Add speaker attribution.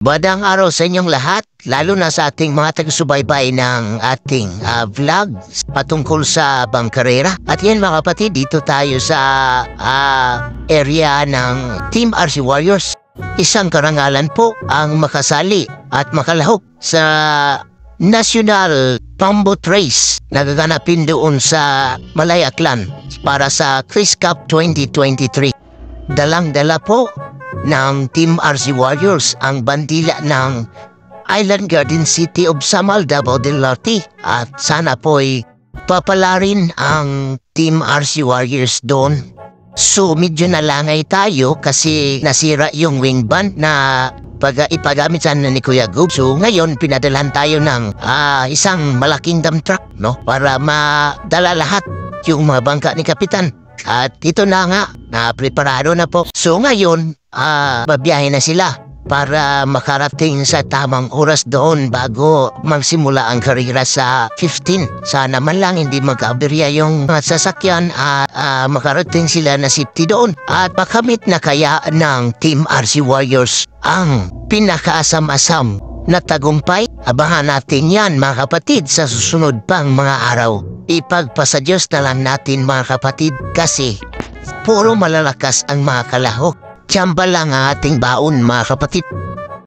Speaker 1: Badang araw sa inyong lahat, lalo na sa ating mga taga-subaybay ng ating vlog patungkol sa bangkarera. At yan mga kapatid, dito tayo sa area ng Team RC Warriors. Isang karangalan po ang makasali at makalahok sa National Pambot Race na gaganapin doon sa Malayaklan para sa Chris Cup 2023. Dalang-dala po ng Team RC Warriors ang bandila ng Island Garden City of Samal, Davao del Norte. At sana po'y papalarin ang Team RC Warriors doon. So medyo nalangay tayo kasi nasira yung wing band na ipagamit sana ni Kuya Gub. So ngayon pinadalhan tayo ng isang malaking dump truck, no? Para madala lahat yung mga bangka ni Kapitan. At ito na nga, preparado na po. So ngayon, babiyahe na sila para makarating sa tamang oras doon bago magsimula ang karera sa 15. Sana man lang hindi mag-aberya yung sasakyan at makarating sila na safety doon. At makamit na kaya ng Team RC Warriors ang pinakaasam-asam na tagumpay? Abangan natin yan mga kapatid sa susunod pang mga araw. Ipagpasa Diyos na lang natin mga kapatid kasi puro malalakas ang mga kalahok. Tiyamba lang ang ating baon mga kapatid.